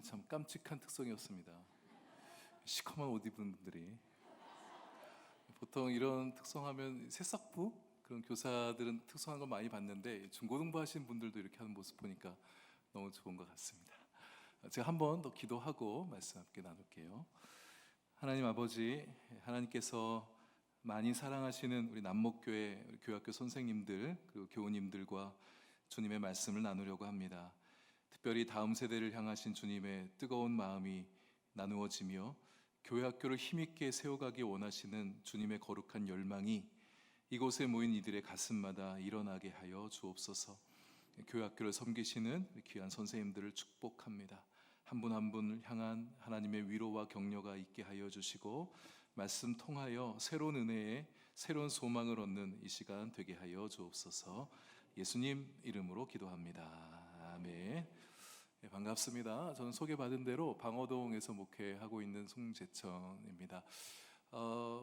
참 깜찍한 특성이었습니다. 시커먼 옷 입은 분들이 보통 이런 특성하면 새싹부 그런 교사들은 특성한 걸 많이 봤는데 중고등부 하시는 분들도 이렇게 하는 모습 보니까 너무 좋은 것 같습니다. 제가 한 번 더 기도하고 말씀 함께 나눌게요. 하나님 아버지, 하나님께서 많이 사랑하시는 우리 남목교회 우리 교학교 선생님들 그리고 교우님들과 주님의 말씀을 나누려고 합니다. 특별히 다음 세대를 향하신 주님의 뜨거운 마음이 나누어지며 교회학교를 힘있게 세워가기 원하시는 주님의 거룩한 열망이 이곳에 모인 이들의 가슴마다 일어나게 하여 주옵소서. 교회학교를 섬기시는 귀한 선생님들을 축복합니다. 한 분 한 분을 향한 하나님의 위로와 격려가 있게 하여 주시고 말씀 통하여 새로운 은혜에 새로운 소망을 얻는 이 시간 되게 하여 주옵소서. 예수님 이름으로 기도합니다. 아멘. 네, 반갑습니다. 저는 소개받은 대로 방어동에서 목회하고 있는 송재천입니다.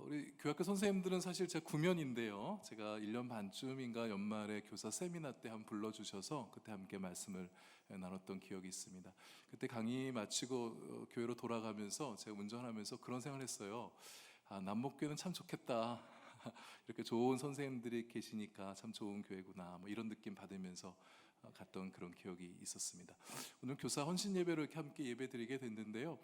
우리 교학교 선생님들은 사실 제 구면인데요. 제가 1년 반쯤인가 연말에 교사 세미나 때 한번 불러주셔서 그때 함께 말씀을 나눴던 기억이 있습니다. 그때 강의 마치고 교회로 돌아가면서 제가 운전하면서 그런 생각을 했어요. 남목교회는 참 좋겠다. 이렇게 좋은 선생님들이 계시니까 참 좋은 교회구나. 뭐 이런 느낌 받으면서 갔던 그런 기억이 있었습니다. 오늘 교사 헌신 예배로 이렇게 함께 예배드리게 됐는데요.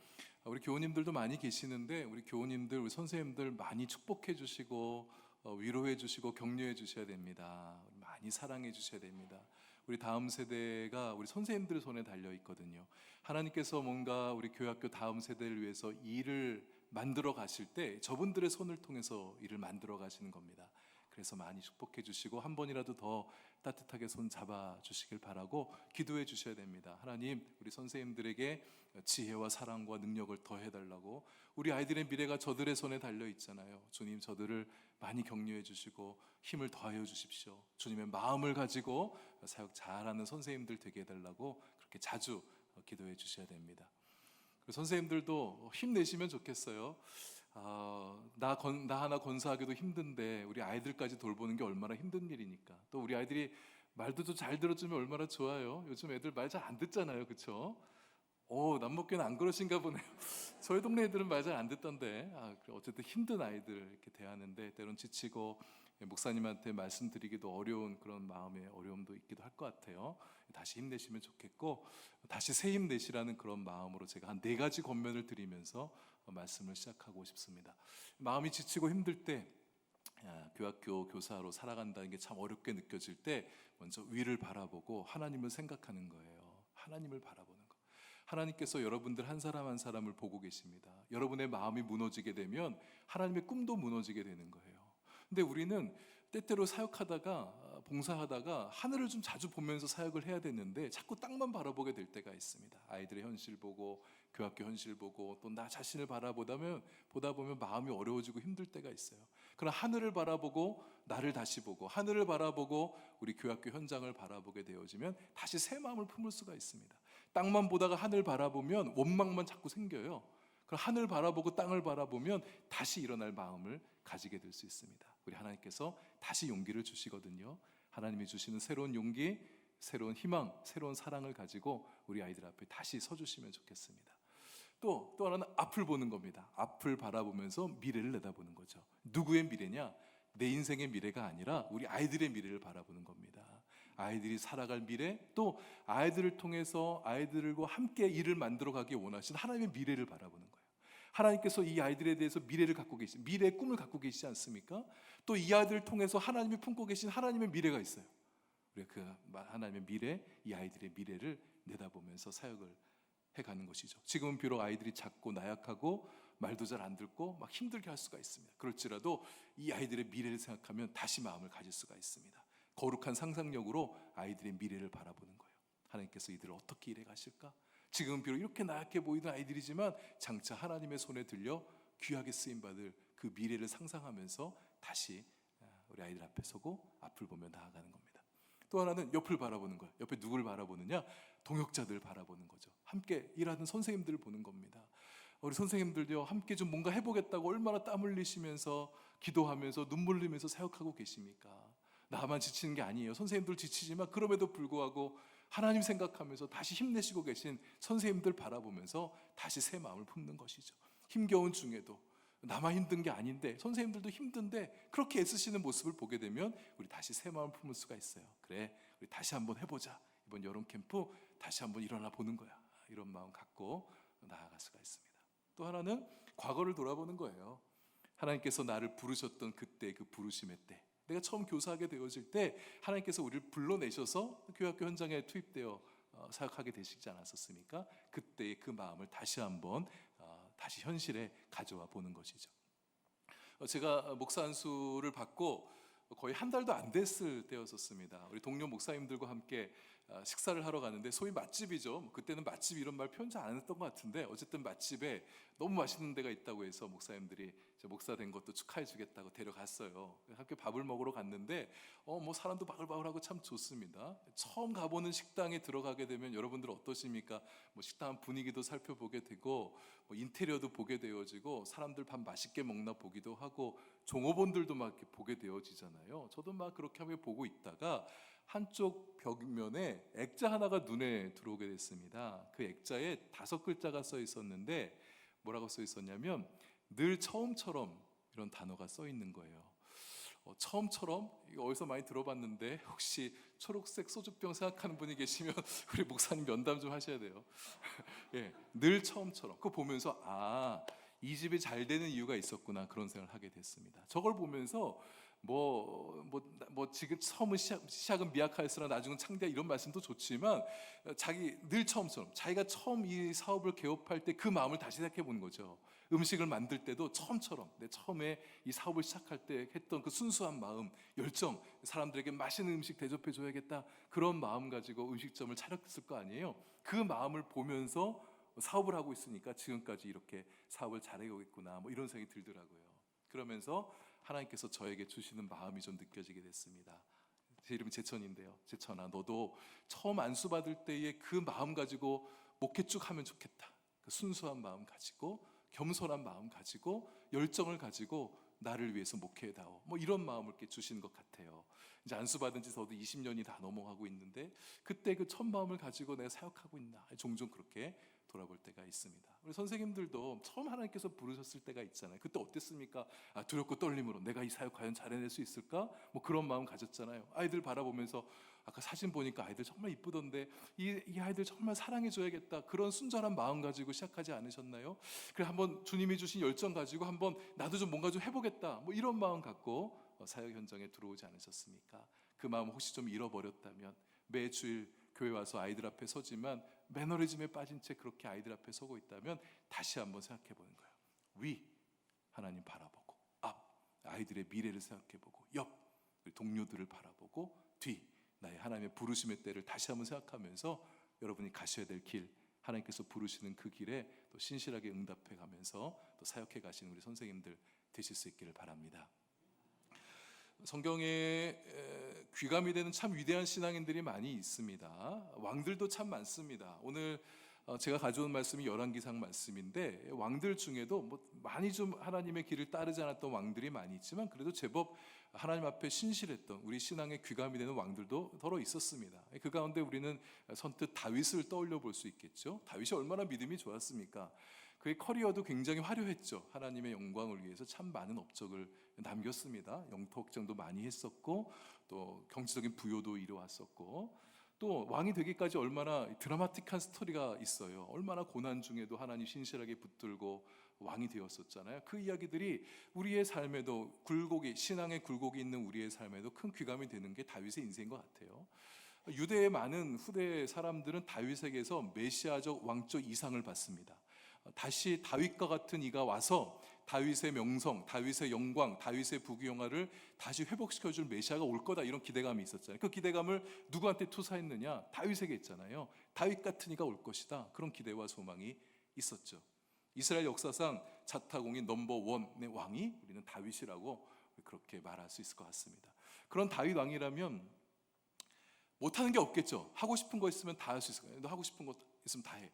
우리 교우님들도 많이 계시는데 우리 교우님들, 우리 선생님들 많이 축복해 주시고 위로해 주시고 격려해 주셔야 됩니다. 많이 사랑해 주셔야 됩니다. 우리 다음 세대가 우리 선생님들 손에 달려 있거든요. 하나님께서 뭔가 우리 교회학교 다음 세대를 위해서 일을 만들어 가실 때 저분들의 손을 통해서 일을 만들어 가시는 겁니다. 그래서 많이 축복해 주시고 한 번이라도 더 따뜻하게 손 잡아 주시길 바라고 기도해 주셔야 됩니다. 하나님, 우리 선생님들에게 지혜와 사랑과 능력을 더해 달라고. 우리 아이들의 미래가 저들의 손에 달려 있잖아요. 주님, 저들을 많이 격려해 주시고 힘을 더하여 주십시오. 주님의 마음을 가지고 사역 잘하는 선생님들 되게 해달라고 그렇게 자주 기도해 주셔야 됩니다. 선생님들도 힘내시면 좋겠어요. 나 하나 건사하기도 힘든데 우리 아이들까지 돌보는 게 얼마나 힘든 일이니까. 또 우리 아이들이 말도 좀 잘 들어주면 얼마나 좋아요. 요즘 애들 말 잘 안 듣잖아요, 그렇죠? 남목교는 안 그러신가 보네요. 저희 동네 애들은 말 잘 안 듣던데. 어쨌든 힘든 아이들 이렇게 대하는데 때론 지치고 목사님한테 말씀드리기도 어려운 그런 마음의 어려움도 있기도 할 것 같아요. 다시 힘내시면 좋겠고 다시 새 힘내시라는 그런 마음으로 제가 한 4가지 권면을 드리면서 말씀을 시작하고 싶습니다. 마음이 지치고 힘들 때 교학교 교사로 살아간다는 게 참 어렵게 느껴질 때 먼저 위를 바라보고 하나님을 생각하는 거예요. 하나님을 바라보는 거. 하나님께서 여러분들 한 사람 한 사람을 보고 계십니다. 여러분의 마음이 무너지게 되면 하나님의 꿈도 무너지게 되는 거예요. 근데 우리는 때때로 사역하다가 봉사하다가 하늘을 좀 자주 보면서 사역을 해야 되는데 자꾸 땅만 바라보게 될 때가 있습니다. 아이들의 현실 보고 교학교 현실 보고 또 나 자신을 보다 보면 마음이 어려워지고 힘들 때가 있어요. 그러나 하늘을 바라보고 나를 다시 보고 하늘을 바라보고 우리 교학교 현장을 바라보게 되어지면 다시 새 마음을 품을 수가 있습니다. 땅만 보다가 하늘 바라보면 원망만 자꾸 생겨요. 그럼 하늘 바라보고 땅을 바라보면 다시 일어날 마음을 가지게 될 수 있습니다. 우리 하나님께서 다시 용기를 주시거든요. 하나님이 주시는 새로운 용기, 새로운 희망, 새로운 사랑을 가지고 우리 아이들 앞에 다시 서주시면 좋겠습니다. 또 하나는 앞을 보는 겁니다. 앞을 바라보면서 미래를 내다보는 거죠. 누구의 미래냐? 내 인생의 미래가 아니라 우리 아이들의 미래를 바라보는 겁니다. 아이들이 살아갈 미래, 또 아이들을 통해서 아이들과 함께 일을 만들어가기 원하시는 하나님의 미래를 바라보는 거예요. 하나님께서 이 아이들에 대해서 미래를 갖고 계신, 미래의 꿈을 갖고 계시지 않습니까? 또 이 아이들을 통해서 하나님이 품고 계신 하나님의 미래가 있어요. 우리가 그 하나님의 미래, 이 아이들의 미래를 내다보면서 사역을 해가는 것이죠. 지금은 비록 아이들이 작고 나약하고 말도 잘 안 듣고 막 힘들게 할 수가 있습니다. 그럴지라도 이 아이들의 미래를 생각하면 다시 마음을 가질 수가 있습니다. 거룩한 상상력으로 아이들의 미래를 바라보는 거예요. 하나님께서 이들을 어떻게 일해 가실까? 지금 비록 이렇게 나약해 보이는 아이들이지만 장차 하나님의 손에 들려 귀하게 쓰임받을 그 미래를 상상하면서 다시 우리 아이들 앞에 서고 앞을 보며 나아가는 겁니다. 또 하나는 옆을 바라보는 거예요. 옆에 누굴 바라보느냐? 동역자들 바라보는 거죠. 함께 일하는 선생님들을 보는 겁니다. 우리 선생님들요, 함께 좀 뭔가 해보겠다고 얼마나 땀 흘리시면서 기도하면서 눈물 흘리면서 사역하고 계십니까? 나만 지치는 게 아니에요. 선생님들 지치지만 그럼에도 불구하고 하나님 생각하면서 다시 힘내시고 계신 선생님들 바라보면서 다시 새 마음을 품는 것이죠. 힘겨운 중에도 나만 힘든 게 아닌데 선생님들도 힘든데 그렇게 애쓰시는 모습을 보게 되면 우리 다시 새 마음을 품을 수가 있어요. 그래, 우리 다시 한번 해보자. 이번 여름 캠프 다시 한번 일어나 보는 거야. 이런 마음 갖고 나아갈 수가 있습니다. 또 하나는 과거를 돌아보는 거예요. 하나님께서 나를 부르셨던 그때 그 부르심의 때, 내가 처음 교사하게 되어질 때 하나님께서 우리를 불러내셔서 교회학교 현장에 투입되어 사역하게 되시지 않았었습니까? 그때의 그 마음을 다시 한번 다시 현실에 가져와 보는 것이죠. 제가 목사 안수를 받고 거의 한 달도 안 됐을 때였었습니다. 우리 동료 목사님들과 함께 식사를 하러 가는데, 소위 맛집이죠. 그때는 맛집 이런 말 표현 잘 안 했던 것 같은데 어쨌든 맛집에 너무 맛있는 데가 있다고 해서 목사님들이 목사 된 것도 축하해 주겠다고 데려갔어요. 함께 밥을 먹으러 갔는데 뭐 사람도 바글바글하고 참 좋습니다. 처음 가보는 식당에 들어가게 되면 여러분들 어떠십니까? 뭐 식당 분위기도 살펴보게 되고 뭐 인테리어도 보게 되어지고 사람들 밥 맛있게 먹나 보기도 하고 종업원들도 막 이렇게 보게 되어지잖아요. 저도 막 그렇게 하며 보고 있다가 한쪽 벽면에 액자 하나가 눈에 들어오게 됐습니다. 그 액자에 5글자가 써 있었는데 뭐라고 써 있었냐면 늘 처음처럼, 이런 단어가 써 있는 거예요. 처음처럼, 이거 어디서 많이 들어봤는데 혹시 초록색 소주병 생각하는 분이 계시면 우리 목사님 면담 좀 하셔야 돼요. 예, 늘 처음처럼. 그거 보면서 이 집이 잘 되는 이유가 있었구나, 그런 생각을 하게 됐습니다. 저걸 보면서 지금 처음은 시작은 미약하였으나 나중은 창대하, 이런 말씀도 좋지만 자기 늘 처음처럼, 자기가 처음 이 사업을 개업할 때 그 마음을 다시 생각해 보는 거죠. 음식을 만들 때도 처음처럼, 내 처음에 이 사업을 시작할 때 했던 그 순수한 마음, 열정, 사람들에게 맛있는 음식 대접해 줘야겠다, 그런 마음 가지고 음식점을 차렸을 거 아니에요. 그 마음을 보면서 사업을 하고 있으니까 지금까지 이렇게 사업을 잘해오고 있구나, 뭐 이런 생각이 들더라고요. 그러면서 하나님께서 저에게 주시는 마음이 좀 느껴지게 됐습니다. 제 이름은 제천인데요. 제천아, 너도 처음 안수 받을 때의 그 마음 가지고 목회 쭉 하면 좋겠다. 그 순수한 마음 가지고, 겸손한 마음 가지고, 열정을 가지고 나를 위해서 목회해다오, 뭐 이런 마음을 이렇게 주시는 것 같아요. 이제 안수 받은 지 저도 20년이 다 넘어가고 있는데 그때 그 첫 마음을 가지고 내가 사역하고 있나, 종종 그렇게 돌아볼 때가 있습니다. 우리 선생님들도 처음 하나님께서 부르셨을 때가 있잖아요. 그때 어땠습니까? 두렵고 떨림으로 내가 이 사역 과연 잘해낼 수 있을까? 뭐 그런 마음 가졌잖아요. 아이들 바라보면서 아까 사진 보니까 아이들 정말 이쁘던데 이 아이들 정말 사랑해줘야겠다, 그런 순전한 마음 가지고 시작하지 않으셨나요? 그래, 한번 주님이 주신 열정 가지고 한번 나도 좀 뭔가 좀 해보겠다, 뭐 이런 마음 갖고 사역 현장에 들어오지 않으셨습니까? 그 마음 혹시 좀 잃어버렸다면, 매주일 교회 와서 아이들 앞에 서지만 매너리즘에 빠진 채 그렇게 아이들 앞에 서고 있다면 다시 한번 생각해 보는 거예요. 위, 하나님 바라보고, 앞, 아이들의 미래를 생각해 보고, 옆, 우리 동료들을 바라보고, 뒤, 나의 하나님의 부르심의 때를 다시 한번 생각하면서 여러분이 가셔야 될 길, 하나님께서 부르시는 그 길에 또 신실하게 응답해 가면서 또 사역해 가시는 우리 선생님들 되실 수 있기를 바랍니다. 성경에 귀감이 되는 참 위대한 신앙인들이 많이 있습니다. 왕들도 참 많습니다. 오늘 제가 가져온 말씀이 열왕기상 말씀인데, 왕들 중에도 뭐 많이 좀 하나님의 길을 따르지 않았던 왕들이 많이 있지만 그래도 제법 하나님 앞에 신실했던, 우리 신앙에 귀감이 되는 왕들도 더러 있었습니다. 그 가운데 우리는 선뜻 다윗을 떠올려 볼 수 있겠죠. 다윗이 얼마나 믿음이 좋았습니까? 그의 커리어도 굉장히 화려했죠. 하나님의 영광을 위해서 참 많은 업적을 남겼습니다. 영토 확장도 많이 했었고, 또 경제적인 부요도 이루었었고, 또 왕이 되기까지 얼마나 드라마틱한 스토리가 있어요. 얼마나 고난 중에도 하나님 신실하게 붙들고 왕이 되었었잖아요. 그 이야기들이 우리의 삶에도, 굴곡이, 신앙의 굴곡이 있는 우리의 삶에도 큰 귀감이 되는 게 다윗의 인생인 것 같아요. 유대의 많은 후대 사람들은 다윗에게서 메시아적 왕적 이상을 받습니다. 다시 다윗과 같은 이가 와서 다윗의 명성, 다윗의 영광, 다윗의 부귀영화를 다시 회복시켜줄 메시아가 올 거다, 이런 기대감이 있었잖아요. 그 기대감을 누구한테 투사했느냐? 다윗에게 있잖아요. 다윗 같은 이가 올 것이다, 그런 기대와 소망이 있었죠. 이스라엘 역사상 자타공인 넘버원의 왕이 우리는 다윗이라고 그렇게 말할 수 있을 것 같습니다. 그런 다윗 왕이라면 못하는 게 없겠죠. 하고 싶은 거 있으면 다 할 수 있을 거예요. 너 하고 싶은 거 있으면 다 해.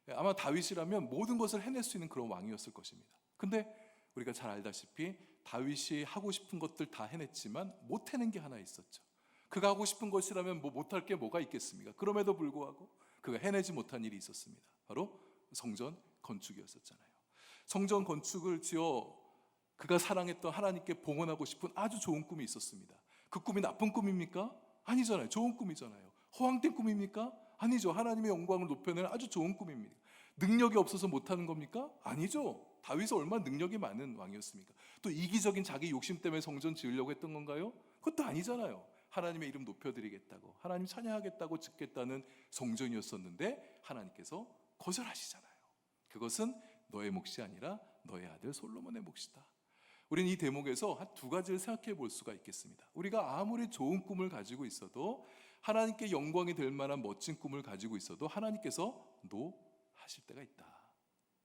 아마 다윗이라면 모든 것을 해낼 수 있는 그런 왕이었을 것입니다. 근데 우리가 잘 알다시피 다윗이 하고 싶은 것들 다 해냈지만 못 해낸 게 하나 있었죠. 그가 하고 싶은 것이라면 뭐 못할 게 뭐가 있겠습니까? 그럼에도 불구하고 그가 해내지 못한 일이 있었습니다. 바로 성전 건축이었었잖아요. 성전 건축을 지어 그가 사랑했던 하나님께 봉헌하고 싶은 아주 좋은 꿈이 있었습니다. 그 꿈이 나쁜 꿈입니까? 아니잖아요. 좋은 꿈이잖아요. 허황된 꿈입니까? 아니죠. 하나님의 영광을 높여내는 아주 좋은 꿈입니다. 능력이 없어서 못하는 겁니까? 아니죠. 다윗은 얼마나 능력이 많은 왕이었습니까? 또 이기적인 자기 욕심 때문에 성전 지으려고 했던 건가요? 그것도 아니잖아요. 하나님의 이름 높여드리겠다고, 하나님 찬양하겠다고 짓겠다는 성전이었었는데 하나님께서 거절하시잖아요. 그것은 너의 몫이 아니라 너의 아들 솔로몬의 몫이다. 우리는 이 대목에서 한 두 가지를 생각해 볼 수가 있겠습니다. 우리가 아무리 좋은 꿈을 가지고 있어도, 하나님께 영광이 될 만한 멋진 꿈을 가지고 있어도 하나님께서 노하실 때가 있다.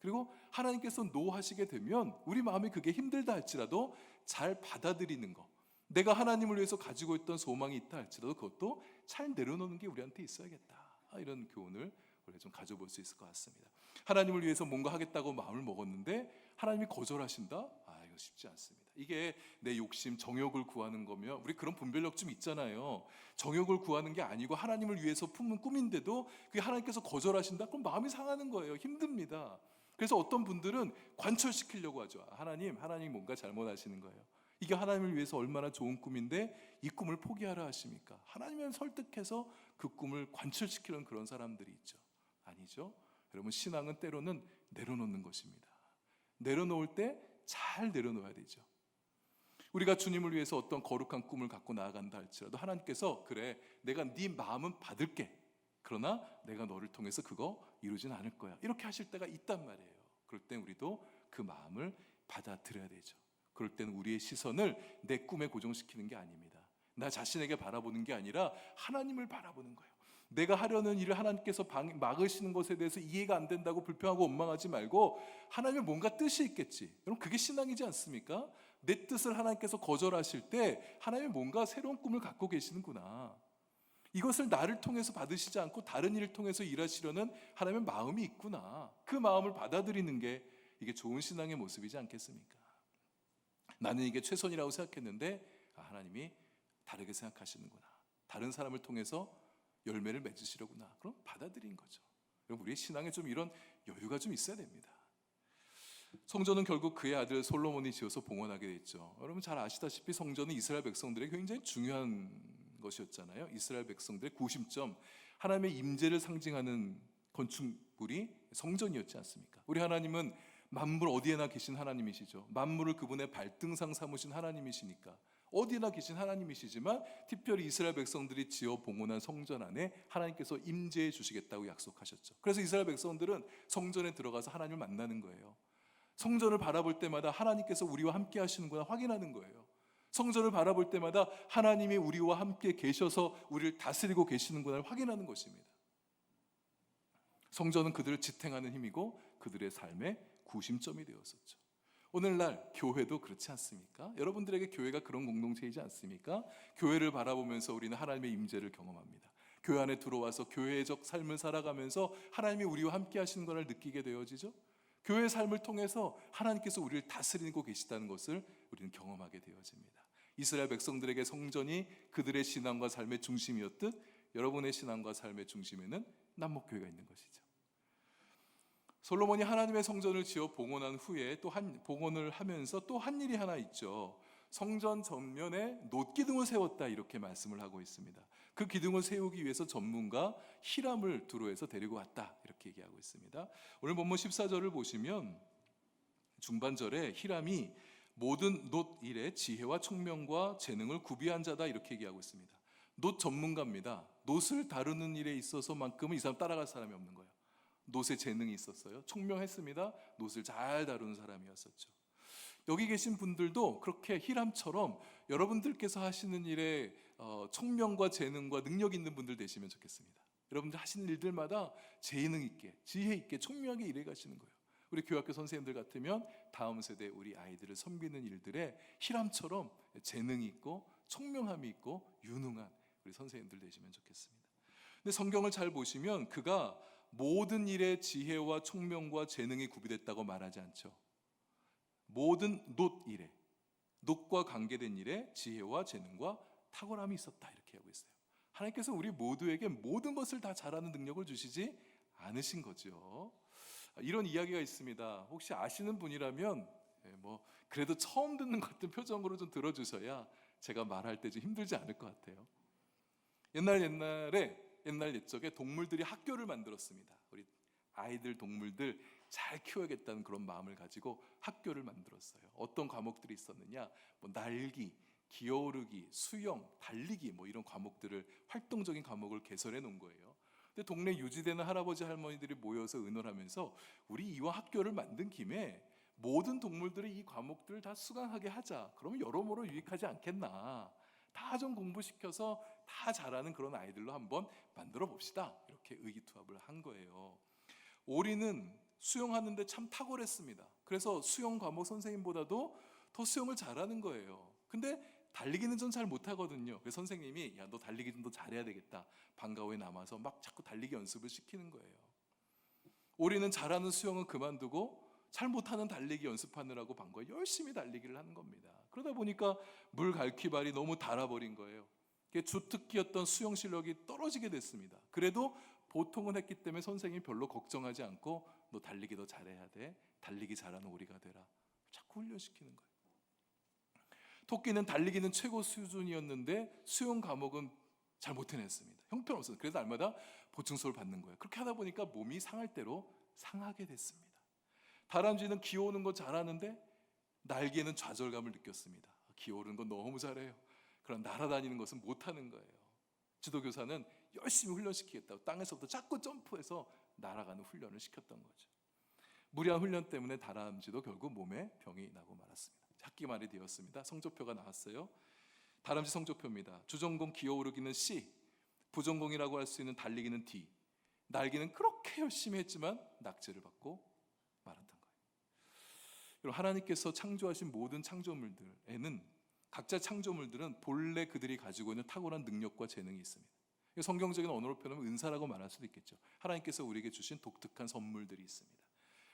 그리고 하나님께서 노하시게 되면 우리 마음이 그게 힘들다 할지라도 잘 받아들이는 것, 내가 하나님을 위해서 가지고 있던 소망이 있다 할지라도 그것도 잘 내려놓는 게 우리한테 있어야겠다. 이런 교훈을 우리가 좀 가져볼 수 있을 것 같습니다. 하나님을 위해서 뭔가 하겠다고 마음을 먹었는데 하나님이 거절하신다? 이거 쉽지 않습니다. 이게 내 욕심, 정욕을 구하는 거면, 우리 그런 분별력 좀 있잖아요. 정욕을 구하는 게 아니고 하나님을 위해서 품은 꿈인데도 그게 하나님께서 거절하신다? 그럼 마음이 상하는 거예요. 힘듭니다. 그래서 어떤 분들은 관철시키려고 하죠. 하나님 뭔가 잘못하시는 거예요. 이게 하나님을 위해서 얼마나 좋은 꿈인데 이 꿈을 포기하라 하십니까? 하나님을 설득해서 그 꿈을 관철시키는 그런 사람들이 있죠. 아니죠. 여러분, 신앙은 때로는 내려놓는 것입니다. 내려놓을 때 잘 내려놓아야 되죠. 우리가 주님을 위해서 어떤 거룩한 꿈을 갖고 나아간다 할지라도 하나님께서 그래, 내가 네 마음은 받을게. 그러나 내가 너를 통해서 그거 이루진 않을 거야. 이렇게 하실 때가 있단 말이에요. 그럴 땐 우리도 그 마음을 받아들여야 되죠. 그럴 때는 우리의 시선을 내 꿈에 고정시키는 게 아닙니다. 나 자신에게 바라보는 게 아니라 하나님을 바라보는 거예요. 내가 하려는 일을 하나님께서 막으시는 것에 대해서 이해가 안 된다고 불평하고 원망하지 말고 하나님의 뭔가 뜻이 있겠지. 여러분, 그게 신앙이지 않습니까? 내 뜻을 하나님께서 거절하실 때 하나님이 뭔가 새로운 꿈을 갖고 계시는구나. 이것을 나를 통해서 받으시지 않고 다른 일을 통해서 일하시려는 하나님의 마음이 있구나. 그 마음을 받아들이는 게 이게 좋은 신앙의 모습이지 않겠습니까? 나는 이게 최선이라고 생각했는데 하나님이 다르게 생각하시는구나. 다른 사람을 통해서 열매를 맺으시려구나. 그럼 받아들인 거죠. 여러분, 우리의 신앙에 좀 이런 여유가 좀 있어야 됩니다. 성전은 결국 그의 아들 솔로몬이 지어서 봉헌하게 됐죠. 여러분 잘 아시다시피 성전은 이스라엘 백성들에게 굉장히 중요한 것이었잖아요. 이스라엘 백성들의 구심점, 하나님의 임재를 상징하는 건축물이 성전이었지 않습니까? 우리 하나님은 만물 어디에나 계신 하나님이시죠. 만물을 그분의 발등상 삼으신 하나님이시니까 어디에나 계신 하나님이시지만 특별히 이스라엘 백성들이 지어 봉헌한 성전 안에 하나님께서 임재해 주시겠다고 약속하셨죠. 그래서 이스라엘 백성들은 성전에 들어가서 하나님을 만나는 거예요. 성전을 바라볼 때마다 하나님께서 우리와 함께 하시는구나 확인하는 거예요. 성전을 바라볼 때마다 하나님이 우리와 함께 계셔서 우리를 다스리고 계시는구나 확인하는 것입니다. 성전은 그들을 지탱하는 힘이고 그들의 삶의 구심점이 되었었죠. 오늘날 교회도 그렇지 않습니까? 여러분들에게 교회가 그런 공동체이지 않습니까? 교회를 바라보면서 우리는 하나님의 임재를 경험합니다. 교회 안에 들어와서 교회적 삶을 살아가면서 하나님이 우리와 함께 하시는 것을 느끼게 되어지죠. 교회의 삶을 통해서 하나님께서 우리를 다스리고 계시다는 것을 우리는 경험하게 되어집니다. 이스라엘 백성들에게 성전이 그들의 신앙과 삶의 중심이었듯 여러분의 신앙과 삶의 중심에는 남목교회가 있는 것이죠. 솔로몬이 하나님의 성전을 지어 봉헌한 후에 봉헌을 하면서 또 한 일이 하나 있죠. 성전 전면에 놋기둥을 세웠다 이렇게 말씀을 하고 있습니다. 그 기둥을 세우기 위해서 전문가 히람을 두로에서 데리고 왔다 이렇게 얘기하고 있습니다. 오늘 본문 14절을 보시면 중반절에 히람이 모든 놋 일의 지혜와 총명과 재능을 구비한 자다 이렇게 얘기하고 있습니다. 놋 전문가입니다. 놋을 다루는 일에 있어서만큼은 이 사람 따라갈 사람이 없는 거예요. 놋에 재능이 있었어요. 총명했습니다. 놋을 잘 다루는 사람이었었죠. 여기 계신 분들도 그렇게 히람처럼 여러분들께서 하시는 일에 총명과 재능과 능력 있는 분들 되시면 좋겠습니다. 여러분들 하시는 일들마다 재능 있게, 지혜 있게, 총명하게 일해 가시는 거예요. 우리 교학교 선생님들 같으면 다음 세대 우리 아이들을 섬기는 일들에 히람처럼 재능이 있고 총명함이 있고 유능한 우리 선생님들 되시면 좋겠습니다. 근데 성경을 잘 보시면 그가 모든 일에 지혜와 총명과 재능이 구비됐다고 말하지 않죠. 모든 놋 일에, 놋과 관계된 일에 지혜와 재능과 탁월함이 있었다 이렇게 하고 있어요. 하나님께서 우리 모두에게 모든 것을 다 잘하는 능력을 주시지 않으신 거죠. 이런 이야기가 있습니다. 혹시 아시는 분이라면 그래도 처음 듣는 것 같은 표정으로 좀 들어주셔야 제가 말할 때 좀 힘들지 않을 것 같아요. 옛날 옛적에 동물들이 학교를 만들었습니다. 우리 아이들 동물들 잘 키워야겠다는 그런 마음을 가지고 학교를 만들었어요. 어떤 과목들이 있었느냐? 날기, 기어오르기, 수영, 달리기 이런 과목들을 활동적인 과목을 개설해 놓은 거예요. 근데 동네 유지되는 할아버지 할머니들이 모여서 의논하면서 우리 이왕 학교를 만든 김에 모든 동물들이 이 과목들을 다 수강하게 하자. 그러면 여러모로 유익하지 않겠나? 다 좀 공부시켜서 다 잘하는 그런 아이들로 한번 만들어 봅시다. 이렇게 의기투합을 한 거예요. 오리는 수영하는데 참 탁월했습니다. 그래서 수영 과목 선생님보다도 더 수영을 잘하는 거예요. 근데 달리기는 좀 잘 못하거든요. 그래서 선생님이 야, 너 달리기 좀 더 잘해야 되겠다. 방과후에 남아서 막 자꾸 달리기 연습을 시키는 거예요. 오리는 잘하는 수영은 그만두고 잘 못하는 달리기 연습하느라고 방과후에 열심히 달리기를 하는 겁니다. 그러다 보니까 물 갈퀴발이 너무 닳아버린 거예요. 주특기였던 수영 실력이 떨어지게 됐습니다. 그래도 보통은 했기 때문에 선생님이 별로 걱정하지 않고 너 달리기 더 잘해야 돼. 달리기 잘하는 오리가 되라. 자꾸 훈련시키는 거예요. 토끼는 달리기는 최고 수준이었는데 수영 과목은 잘 못 해냈습니다. 형편없어서. 그래서 날마다 보충수를 받는 거예요. 그렇게 하다 보니까 몸이 상할 대로 상하게 됐습니다. 다람쥐는 기어오는 거 잘하는데 날개는 좌절감을 느꼈습니다. 기어오르는 건 너무 잘해요. 그럼 날아다니는 것은 못하는 거예요. 지도교사는 열심히 훈련시키겠다고 땅에서부터 자꾸 점프해서 날아가는 훈련을 시켰던 거죠. 무리한 훈련 때문에 다람쥐도 결국 몸에 병이 나고 말았습니다. 학기 말이 되었습니다. 성적표가 나왔어요. 다람쥐 성적표입니다. 주전공 기어오르기는 C, 부전공이라고 할 수 있는 달리기는 D. 날기는 그렇게 열심히 했지만 낙제를 받고 말았던 거예요. 여러분, 하나님께서 창조하신 모든 창조물들에는 각자 창조물들은 본래 그들이 가지고 있는 탁월한 능력과 재능이 있습니다. 성경적인 언어로 표현하면 은사라고 말할 수도 있겠죠. 하나님께서 우리에게 주신 독특한 선물들이 있습니다.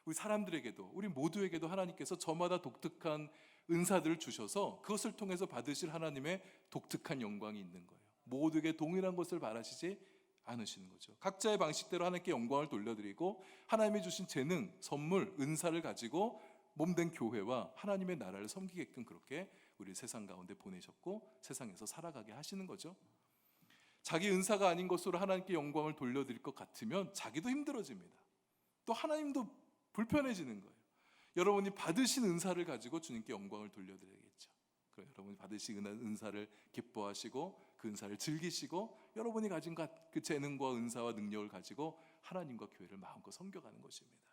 우리 사람들에게도, 우리 모두에게도 하나님께서 저마다 독특한 은사들을 주셔서 그것을 통해서 받으실 하나님의 독특한 영광이 있는 거예요. 모두에게 동일한 것을 바라시지 않으시는 거죠. 각자의 방식대로 하나님께 영광을 돌려드리고 하나님이 주신 재능, 선물, 은사를 가지고 몸된 교회와 하나님의 나라를 섬기게끔 그렇게 우리 세상 가운데 보내셨고 세상에서 살아가게 하시는 거죠. 자기 은사가 아닌 것으로 하나님께 영광을 돌려드릴 것 같으면 자기도 힘들어집니다. 또 하나님도 불편해지는 거예요. 여러분이 받으신 은사를 가지고 주님께 영광을 돌려드려야겠죠. 그럼 여러분이 받으신 은사를 기뻐하시고 그 은사를 즐기시고 여러분이 가진 그 재능과 은사와 능력을 가지고 하나님과 교회를 마음껏 섬겨가는 것입니다.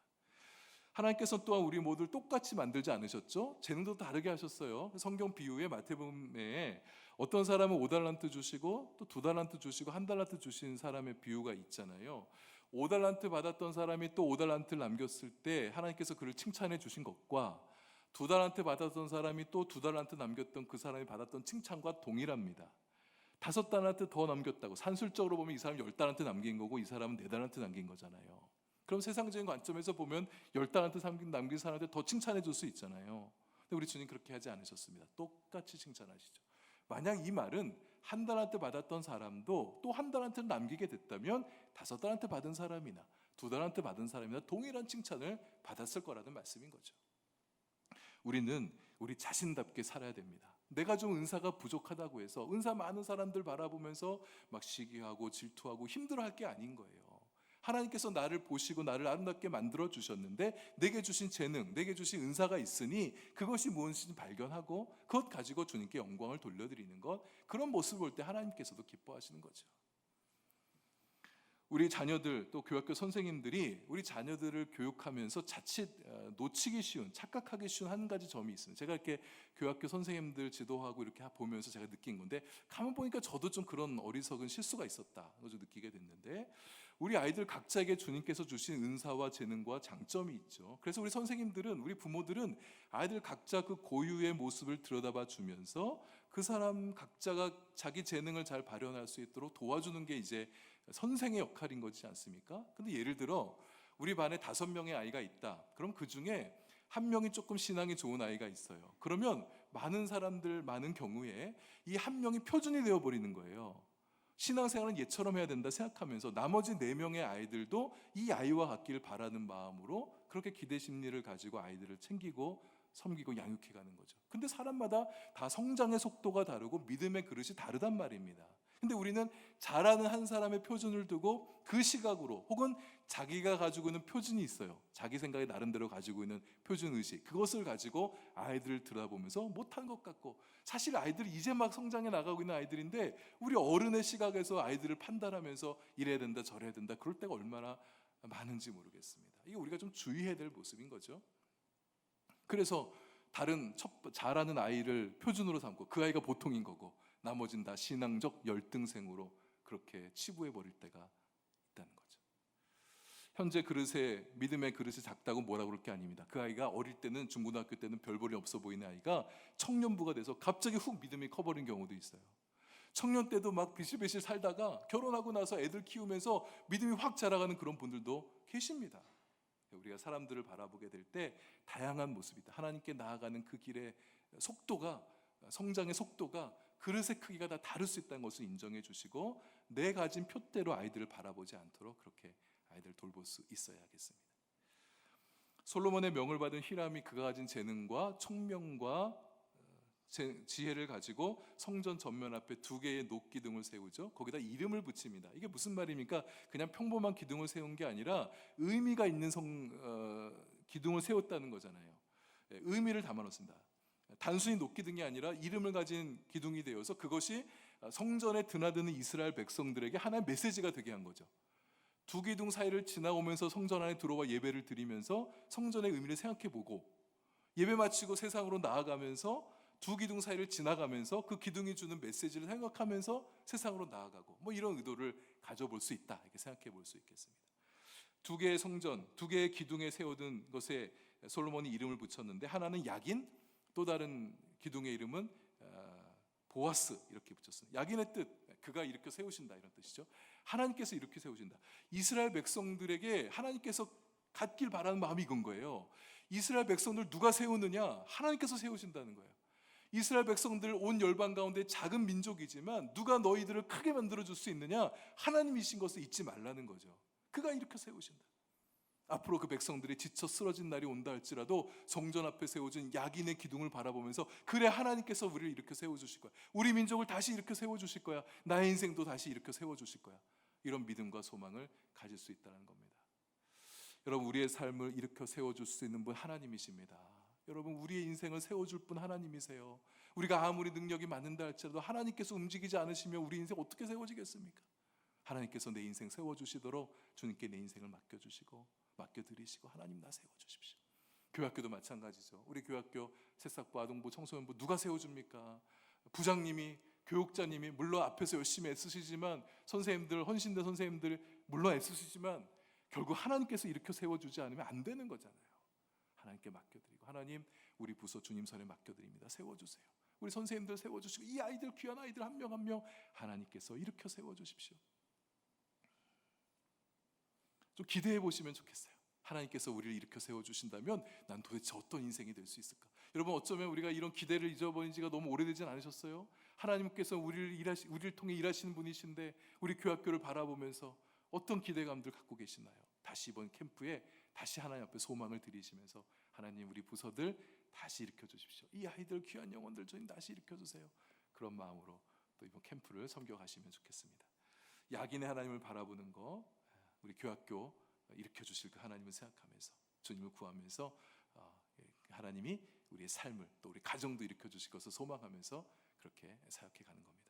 하나님께서 또한 우리 모두를 똑같이 만들지 않으셨죠? 재능도 다르게 하셨어요. 성경 비유에 마태복음에 어떤 사람은 5달란트 주시고 또 2달란트 주시고 1달란트 주신 사람의 비유가 있잖아요. 5달란트 받았던 사람이 또 5달란트를 남겼을 때 하나님께서 그를 칭찬해 주신 것과 2달란트 받았던 사람이 또 2달란트 남겼던 그 사람이 받았던 칭찬과 동일합니다. 5달란트 더 남겼다고 산술적으로 보면 이 사람이 10달란트 남긴 거고 이 사람은 4달란트 남긴 거잖아요. 그럼 세상적인 관점에서 보면 10달란트 남긴 사람한테 더 칭찬해 줄 수 있잖아요. 근데 우리 주님 그렇게 하지 않으셨습니다. 똑같이 칭찬하시죠. 만약 이 말은 1달란트 받았던 사람도 또 1달란트를 남기게 됐다면 5달란트 받은 사람이나 2달란트 받은 사람이나 동일한 칭찬을 받았을 거라는 말씀인 거죠. 우리는 우리 자신답게 살아야 됩니다. 내가 좀 은사가 부족하다고 해서 은사 많은 사람들 바라보면서 막 시기하고 질투하고 힘들어할 게 아닌 거예요. 하나님께서 나를 보시고 나를 아름답게 만들어 주셨는데 내게 주신 재능, 내게 주신 은사가 있으니 그것이 무엇인지 발견하고 그것 가지고 주님께 영광을 돌려드리는 것, 그런 모습을 볼 때 하나님께서도 기뻐하시는 거죠. 우리 자녀들 또 교학교 선생님들이 우리 자녀들을 교육하면서 자칫 놓치기 쉬운, 착각하기 쉬운 한 가지 점이 있습니다. 제가 이렇게 교학교 선생님들 지도하고 이렇게 보면서 제가 느낀 건데 가만 보니까 저도 좀 그런 어리석은 실수가 있었다 좀 느끼게 됐는데, 우리 아이들 각자에게 주님께서 주신 은사와 재능과 장점이 있죠. 그래서 우리 선생님들은, 우리 부모들은 아이들 각자 그 고유의 모습을 들여다봐 주면서 그 사람 각자가 자기 재능을 잘 발현할 수 있도록 도와주는 게 이제 선생의 역할인 거지 않습니까? 근데 예를 들어 우리 반에 5명의 아이가 있다. 그럼 그 중에 1명이 조금 신앙이 좋은 아이가 있어요. 그러면 많은 사람들, 많은 경우에 이 한 명이 표준이 되어버리는 거예요. 신앙생활은 얘처럼 해야 된다 생각하면서 나머지 4명의 아이들도 이 아이와 같기를 바라는 마음으로 그렇게 기대 심리를 가지고 아이들을 챙기고 섬기고 양육해가는 거죠. 근데 사람마다 다 성장의 속도가 다르고 믿음의 그릇이 다르단 말입니다. 근데 우리는 잘하는 한 사람의 표준을 두고 그 시각으로, 혹은 자기가 가지고 있는 표준이 있어요. 자기 생각에 나름대로 가지고 있는 표준의식, 그것을 가지고 아이들을 들여다보면서 못한 것 같고, 사실 아이들이 이제 막 성장해 나가고 있는 아이들인데 우리 어른의 시각에서 아이들을 판단하면서 이래야 된다 저래야 된다 그럴 때가 얼마나 많은지 모르겠습니다. 이게 우리가 좀 주의해야 될 모습인 거죠. 그래서 다른 잘하는 아이를 표준으로 삼고 그 아이가 보통인 거고 나머지는 다 신앙적 열등생으로 그렇게 치부해 버릴 때가 있다는 거죠. 현재 그릇에, 믿음의 그릇이 작다고 뭐라 그럴 게 아닙니다. 그 아이가 어릴 때는, 중고등학교 때는 별 볼이 없어 보이는 아이가 청년부가 돼서 갑자기 훅 믿음이 커버린 경우도 있어요. 청년 때도 막 비실비실 살다가 결혼하고 나서 애들 키우면서 믿음이 확 자라가는 그런 분들도 계십니다. 우리가 사람들을 바라보게 될 때 다양한 모습이다. 하나님께 나아가는 그 길의 속도가, 성장의 속도가, 그릇의 크기가 다 다를 수 있다는 것을 인정해 주시고 내 가진 표대로 아이들을 바라보지 않도록 그렇게 아이들을 돌볼 수 있어야겠습니다. 솔로몬의 명을 받은 히람이 그가 가진 재능과 총명과 지혜를 가지고 성전 전면 앞에 2개의 녹기둥을 세우죠. 거기다 이름을 붙입니다. 이게 무슨 말입니까? 그냥 평범한 기둥을 세운 게 아니라 의미가 있는 기둥을 세웠다는 거잖아요. 의미를 담아놓습니다. 단순히 녹기둥이 아니라 이름을 가진 기둥이 되어서 그것이 성전에 드나드는 이스라엘 백성들에게 하나의 메시지가 되게 한 거죠. 2기둥 사이를 지나오면서 성전 안에 들어와 예배를 드리면서 성전의 의미를 생각해보고, 예배 마치고 세상으로 나아가면서 2기둥 사이를 지나가면서 그 기둥이 주는 메시지를 생각하면서 세상으로 나아가고, 이런 의도를 가져볼 수 있다, 이렇게 생각해 볼 수 있겠습니다. 2개의 성전, 2개의 기둥에 세워둔 것에 솔로몬이 이름을 붙였는데, 하나는 야긴, 또 다른 기둥의 이름은 보아스, 이렇게 붙였습니다. 야긴의 뜻, 그가 일으켜 세우신다, 이런 뜻이죠. 하나님께서 이렇게 세우신다. 이스라엘 백성들에게 하나님께서 갖길 바라는 마음이 이건 거예요. 이스라엘 백성들 누가 세우느냐? 하나님께서 세우신다는 거예요. 이스라엘 백성들 온 열방 가운데 작은 민족이지만 누가 너희들을 크게 만들어줄 수 있느냐? 하나님이신 것을 잊지 말라는 거죠. 그가 이렇게 세우신다. 앞으로 그 백성들이 지쳐 쓰러진 날이 온다 할지라도 성전 앞에 세워진 야긴의 기둥을 바라보면서, 그래, 하나님께서 우리를 이렇게 세워주실 거야. 우리 민족을 다시 이렇게 세워주실 거야. 나의 인생도 다시 이렇게 세워주실 거야. 이런 믿음과 소망을 가질 수 있다는 겁니다. 여러분, 우리의 삶을 일으켜 세워줄 수 있는 분 하나님이십니다. 여러분, 우리의 인생을 세워줄 분 하나님이세요. 우리가 아무리 능력이 많은다 할지라도 하나님께서 움직이지 않으시면 우리 인생 어떻게 세워지겠습니까? 하나님께서 내 인생 세워주시도록 주님께 내 인생을 맡겨주시고 맡겨드리시고, 하나님 나 세워주십시오. 교학교도 마찬가지죠. 우리 교학교 새싹부, 아동부, 청소년부 누가 세워줍니까? 부장님이, 교육자님이 물론 앞에서 열심히 애쓰시지만, 선생님들, 헌신된 선생님들 물론 애쓰시지만 결국 하나님께서 일으켜 세워주지 않으면 안 되는 거잖아요. 하나님께 맡겨드리고, 하나님, 우리 부서 주님 손에 맡겨드립니다. 세워주세요. 우리 선생님들 세워주시고, 이 아이들, 귀한 아이들 한 명 한 명 하나님께서 일으켜 세워주십시오. 좀 기대해 보시면 좋겠어요. 하나님께서 우리를 일으켜 세워주신다면 난 도대체 어떤 인생이 될 수 있을까? 여러분, 어쩌면 우리가 이런 기대를 잊어버린 지가 너무 오래되진 않으셨어요? 하나님께서 우리를 통해 일하시는 분이신데 우리 교학교를 바라보면서 어떤 기대감들 갖고 계시나요? 다시 이번 캠프에 다시 하나님 앞에 소망을 드리시면서, 하나님, 우리 부서들 다시 일으켜 주십시오. 이 아이들, 귀한 영혼들 좀 다시 일으켜 주세요. 그런 마음으로 또 이번 캠프를 섬겨가시면 좋겠습니다. 야긴의 하나님을 바라보는 거, 우리 교학교 일으켜 주실 그 하나님을 생각하면서, 주님을 구하면서 하나님이 우리의 삶을, 또 우리 가정도 일으켜 주실 것을 소망하면서 그렇게 사역해 가는 겁니다.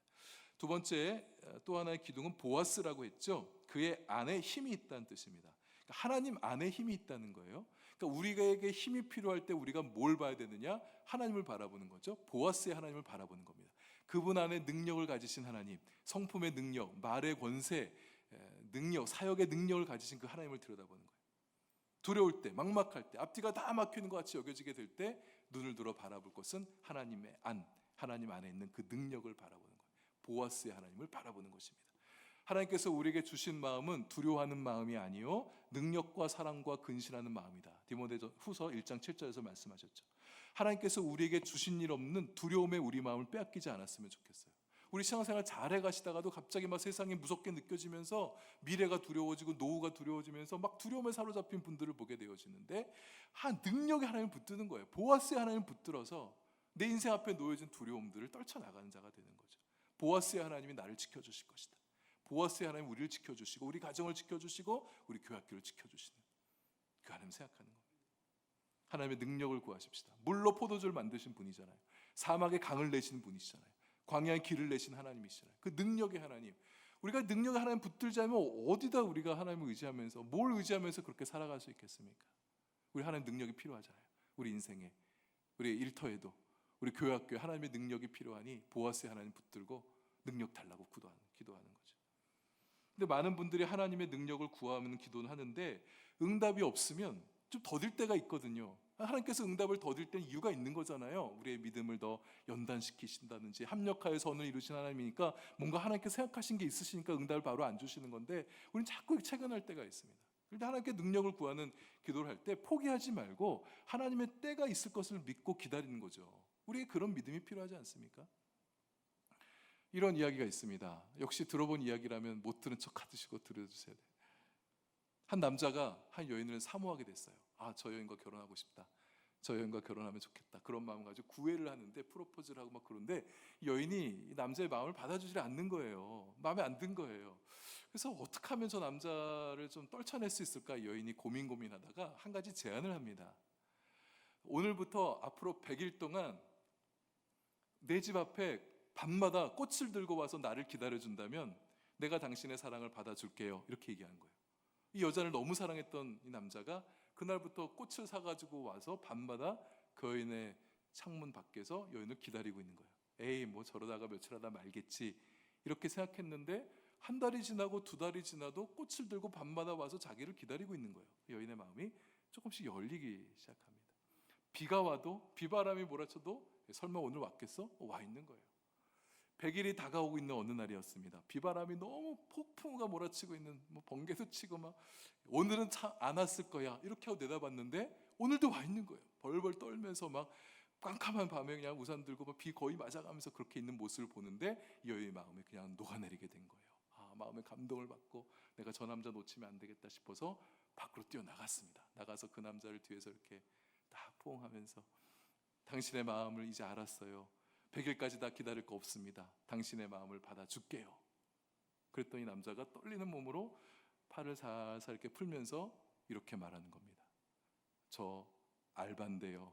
두 번째, 또 하나의 기둥은 보아스라고 했죠. 그의 안에 힘이 있다는 뜻입니다. 그러니까 하나님 안에 힘이 있다는 거예요. 그러니까 우리에게 힘이 필요할 때 우리가 뭘 봐야 되느냐? 하나님을 바라보는 거죠. 보아스의 하나님을 바라보는 겁니다. 그분 안에 능력을 가지신 하나님, 성품의 능력, 말의 권세, 능력, 사역의 능력을 가지신 그 하나님을 들여다보는 거예요. 두려울 때, 막막할 때, 앞뒤가 다 막히는 것 같이 여겨지게 될 때 눈을 들어 바라볼 것은 하나님의 안, 하나님 안에 있는 그 능력을 바라보는 거예요. 보아스의 하나님을 바라보는 것입니다. 하나님께서 우리에게 주신 마음은 두려워하는 마음이 아니요 능력과 사랑과 근신하는 마음이다. 디모데 후서 1장 7절에서 말씀하셨죠. 하나님께서 우리에게 주신 일 없는 두려움에 우리 마음을 빼앗기지 않았으면 좋겠어요. 우리 신앙생활 잘해 가시다가도 갑자기 막 세상이 무섭게 느껴지면서 미래가 두려워지고 노후가 두려워지면서 막 두려움에 사로잡힌 분들을 보게 되어지는데 한 능력이 하나님 붙드는 거예요. 보아스의 하나님 붙들어서 내 인생 앞에 놓여진 두려움들을 떨쳐나가는 자가 되는 거죠. 보아스의 하나님이 나를 지켜주실 것이다. 보아스의 하나님 우리를 지켜주시고 우리 가정을 지켜주시고 우리 교학교를 지켜주시는 그 하나님 생각하는 겁니다. 하나님의 능력을 구하십시다. 물로 포도주를 만드신 분이잖아요. 사막에 강을 내신 분이시잖아요. 광야의 길을 내신 하나님이시잖아요. 그 능력의 하나님. 우리가 능력의 하나님 붙들자면 어디다 우리가 하나님을 의지하면서 뭘 의지하면서 그렇게 살아갈 수 있겠습니까? 우리 하나님 능력이 필요하잖아요. 우리 인생에, 우리 일터에도, 우리 교회학교에 하나님의 능력이 필요하니 보아스의 하나님 붙들고 능력 달라고 기도하는 거죠. 근데 많은 분들이 하나님의 능력을 구하면 기도는 하는데 응답이 없으면 좀 더딜 때가 있거든요. 하나님께서 응답을 더딜 때는 이유가 있는 거잖아요. 우리의 믿음을 더 연단시키신다든지 합력하여 선을 이루신 하나님이니까 뭔가 하나님께서 생각하신 게 있으시니까 응답을 바로 안 주시는 건데 우리는 자꾸 체근할 때가 있습니다. 그런데 하나님께 능력을 구하는 기도를 할 때 포기하지 말고 하나님의 때가 있을 것을 믿고 기다리는 거죠. 우리에게 그런 믿음이 필요하지 않습니까? 이런 이야기가 있습니다. 역시 들어본 이야기라면 못 들은 척 하시고 들어주셔야 돼요. 한 남자가 한 여인을 사모하게 됐어요. 아, 저 여인과 결혼하고 싶다. 저 여인과 결혼하면 좋겠다. 그런 마음을 가지고 구애를 하는데 프로포즈를 하고 막 그런데 여인이 이 남자의 마음을 받아주지 않는 거예요. 마음에 안 든 거예요. 그래서 어떻게 하면 저 남자를 좀 떨쳐낼 수 있을까? 여인이 고민하다가 한 가지 제안을 합니다. 오늘부터 앞으로 100일 동안 내 집 앞에 밤마다 꽃을 들고 와서 나를 기다려준다면 내가 당신의 사랑을 받아줄게요. 이렇게 얘기한 거예요. 이 여자를 너무 사랑했던 이 남자가 그날부터 꽃을 사가지고 와서 밤마다 그 여인의 창문 밖에서 여인을 기다리고 있는 거예요. 에이, 뭐 저러다가 며칠 하다 말겠지 이렇게 생각했는데 한 달이 지나고 두 달이 지나도 꽃을 들고 밤마다 와서 자기를 기다리고 있는 거예요. 여인의 마음이 조금씩 열리기 시작합니다. 비가 와도 비바람이 몰아쳐도 설마 오늘 왔겠어? 와 있는 거예요. 100일이 다가오고 있는 어느 날이었습니다. 비바람이 너무 폭풍우가 몰아치고 있는 번개도 치고 막 오늘은 참 안 왔을 거야 이렇게 하고 내다봤는데 오늘도 와 있는 거예요. 벌벌 떨면서 막 깜깜한 밤에 그냥 우산 들고 막 비 거의 맞아가면서 그렇게 있는 모습을 보는데 이 여인의 마음에 그냥 녹아내리게 된 거예요. 아, 마음에 감동을 받고 내가 저 남자 놓치면 안 되겠다 싶어서 밖으로 뛰어나갔습니다. 나가서 그 남자를 뒤에서 이렇게 딱 포옹하면서 당신의 마음을 이제 알았어요. 100일까지 다 기다릴 거 없습니다. 당신의 마음을 받아줄게요. 그랬더니 남자가 떨리는 몸으로 팔을 살살 이렇게 풀면서 이렇게 말하는 겁니다. 저 알바인데요.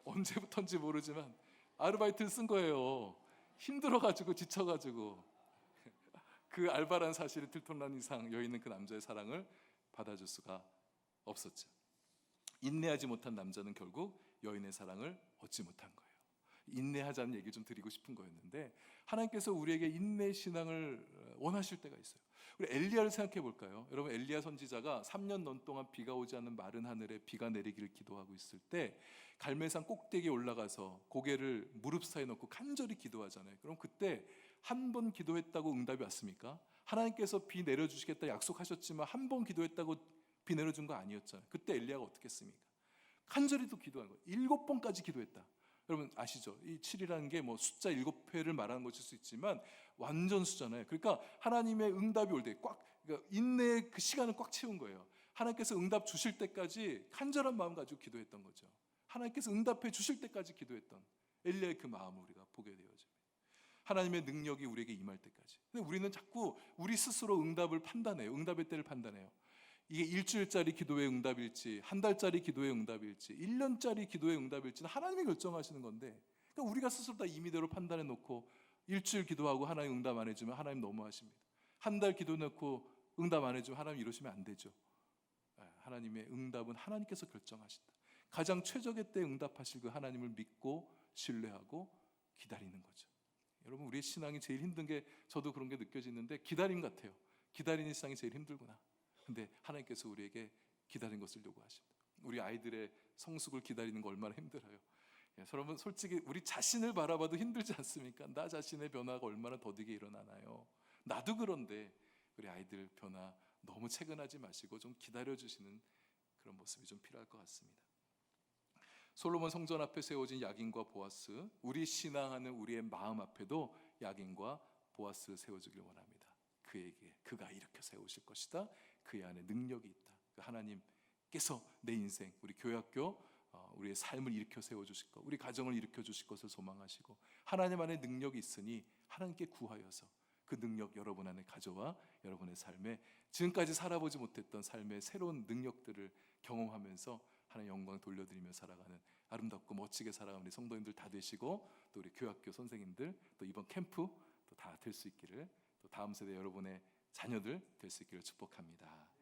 언제부턴지 모르지만 아르바이트를 쓴 거예요. 힘들어가지고 지쳐가지고 그 알바란 사실이 들통난 이상 여인은 그 남자의 사랑을 받아줄 수가 없었죠. 인내하지 못한 남자는 결국 여인의 사랑을 얻지 못한 거예요. 인내하자는 얘기를 좀 드리고 싶은 거였는데 하나님께서 우리에게 인내 신앙을 원하실 때가 있어요. 우리 엘리야를 생각해 볼까요? 여러분, 엘리야 선지자가 3년 넘 동안 비가 오지 않는 마른 하늘에 비가 내리기를 기도하고 있을 때 갈멜산 꼭대기에 올라가서 고개를 무릎 사이에 넣고 간절히 기도하잖아요. 그럼 그때 한 번 기도했다고 응답이 왔습니까? 하나님께서 비 내려주시겠다 약속하셨지만 한 번 기도했다고 비 내려준 거 아니었잖아요. 그때 엘리야가 어떻게 했습니까? 간절히 또 기도한 거예요. 7번까지 기도했다. 여러분 아시죠? 이 7이라는 게 뭐 숫자 7회를 말하는 것일 수 있지만 완전 수잖아요. 그러니까 하나님의 응답이 올 때 그러니까 인내의 그 시간을 꽉 채운 거예요. 하나님께서 응답 주실 때까지 간절한 마음 가지고 기도했던 거죠. 하나님께서 응답해 주실 때까지 기도했던 엘리야의 그 마음을 우리가 보게 되어집니다. 하나님의 능력이 우리에게 임할 때까지. 근데 우리는 자꾸 우리 스스로 응답을 판단해요. 응답의 때를 판단해요. 이게 일주일짜리 기도의 응답일지, 한 달짜리 기도의 응답일지, 1년짜리 기도의 응답일지는 하나님이 결정하시는 건데, 그러니까 우리가 스스로 다 임의대로 판단해 놓고 일주일 기도하고 하나님 응답 안 해주면 하나님 너무하십니다. 한 달 기도 놓고 응답 안 해주면 하나님 이러시면 안 되죠. 하나님의 응답은 하나님께서 결정하신다. 가장 최적의 때 응답하실 그 하나님을 믿고 신뢰하고 기다리는 거죠. 여러분, 우리의 신앙이 제일 힘든 게 저도 그런 게 느껴지는데 기다림 같아요. 기다리는 신앙이 제일 힘들구나. 근데 하나님께서 우리에게 기다리는 것을 요구하십니다. 우리 아이들의 성숙을 기다리는 거 얼마나 힘들어요. 여러분, 솔직히 우리 자신을 바라봐도 힘들지 않습니까? 나 자신의 변화가 얼마나 더디게 일어나나요? 나도 그런데 우리 아이들 변화 너무 체근하지 마시고 좀 기다려주시는 그런 모습이 좀 필요할 것 같습니다. 솔로몬 성전 앞에 세워진 야긴과 보아스, 우리 신앙하는 우리의 마음 앞에도 야긴과 보아스를 세워주길 원합니다. 그에게 그가 일으켜 세우실 것이다. 그의 안에 능력이 있다. 하나님께서 내 인생, 우리 교회학교, 우리의 삶을 일으켜 세워주실 것, 우리 가정을 일으켜 주실 것을 소망하시고, 하나님 안에 능력이 있으니 하나님께 구하여서 그 능력 여러분 안에 가져와 여러분의 삶에 지금까지 살아보지 못했던 삶의 새로운 능력들을 경험하면서 하나님 영광 돌려드리며 살아가는 아름답고 멋지게 살아가는 우리 성도님들 다 되시고, 또 우리 교학교 선생님들, 또 이번 캠프 또 다 될 수 있기를, 또 다음 세대 여러분의 자녀들 될 수 있기를 축복합니다.